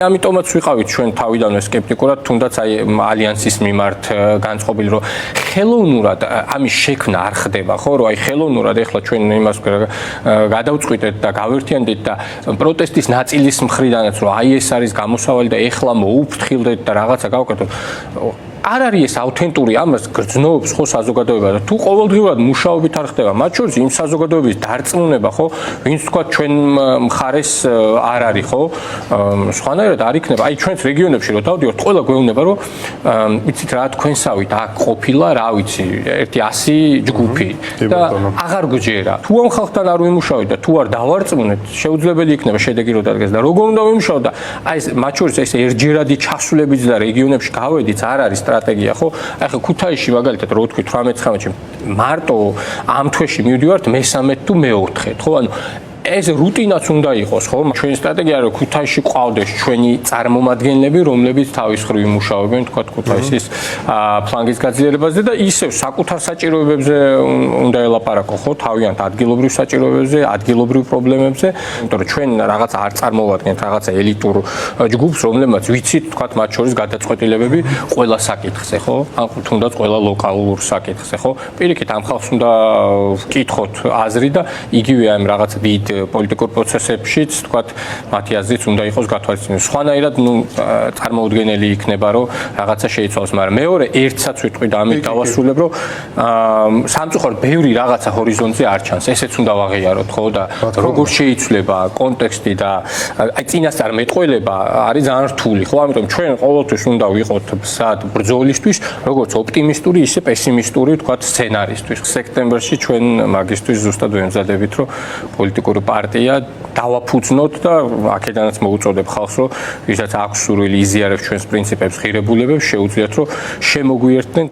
ამიტომაც ვიყავით ჩვენ თავიდანვე სკეპტიკურად, თუნდაც აი ალიანსის მიმართ განწყობილი, რომ ხელოვნურად ამის შექმნა არ ხდება, ხო, რომ აი ხელოვნურად ეხლა ჩვენ იმას გადავწყვიტეთ და გავერთიანდით და პროტესტის ნაწილის მხრიდანაც რომ აი ეს არის გამოსავალი და ეხლა მოუფრთხილდეთ და რაღაცა გავაკეთოთ. არ არის ეს ავთენტური, ამას გრძნობს ხო საზოგადოება და თუ ყოველდღიურად მუშაობით არ ხდება, მათ შორის იმ საზოგადოების დარწმუნება, ხო, ვინც თქვა ჩვენ მხარეს არ არის, ხო? სხვანაირად არ იქნება. აი ჩვენს რეგიონებში რო დავდივართ, ყველა გვეუბნება, რომ იცით რა თქვენსავით აქ ყოფილა, რა ვიცი, ერთი 100 ჯგუფი და აღარ გჯერა. თუ ამ ხალხთან არ ვიმუშავეთ და თუ არ დავარწმუნეთ, შეუძლებელი იქნება შედეგი რო დადგეს და როგორ უნდა ვიმუშაოთ და აი ეს მათ შორის ეს ერთჯერადი ჩასულებიც და რეგიონებში გავედით არ არის სტრატეგია, ხო? აი ხა ქუთაისში მაგალითად რო ვთქვი 18-19-ში მარტო ამ თვეში მივდივართ მესამედ თუ მეოთხედ, ხო? ანუ ეს რუტინაც უნდა იყოს, ხო? ჩვენი სტრატეგია არის ქუთაისში ყავდეს ჩვენი წარმომადგენლები, რომლებიც თავის ხრივ იმუშავებენ, თქვა ქუთაისის ფლანგის გაძლიერებაზე და ისევ საკუთარ საჭიროებებზე უნდა ელაპარაკო, ხო? თავიანთ ადგილობრივ საჭიროებებზე, ადგილობრივ პრობლემებზე, იმიტომ რომ ჩვენ რაღაც არ წარმოვადგენთ რაღაცა ელიტურ ჯგუფს, რომლებმაც ვიცით, თქვა მათ შორის გადაწყვეტილებები ყველა საკითხზე, ხო? ან თუნდაც ყველა ლოკალურ საკითხზე, ხო? პირიქით ამ ხალხს უნდა ვკითხოთ აზრი და იგივე ამ რაღაც დიდ პოლიტიკურ პროცესებშიც, თქვათ, მათი აზრიც უნდა იყოს გათვალისწინებული. სხვანაირად, წარმოუდგენელი იქნება, რომ რაღაცა შეიცვალოს, მაგრამ მეორე ერთსაც ვიტყვი და ამით დავასრულებ, რომ სამწუხაროდ ბევრი რაღაცა ჰორიზონტზე არ ჩანს. ესეც უნდა ვაღიაროთ, ხო და როგორ შეიცვლება კონტექსტი და აი წინასწარ მეტყველება არის ძალიან რთული, ხო? ამიტომ ჩვენ ყოველთვის უნდა ვიყოთ სად ბრძოლისთვის, როგორც ოპტიმისტური, ისე პესიმისტური, თქვათ, სცენარისთვის. სექტემბერში ჩვენ მაგისტრის ზუსტად ვემზადებით, რომ პოლიტიკური პარტია დავაფუძნოთ და აქედანაც მოუწოდებ ხალხს, რომ ვისაც აქვს სურვილი იზიარებს ჩვენს პრინციპებს, ღირებულებებს, შეუძლიათ რომ შემოგვიერთდნენ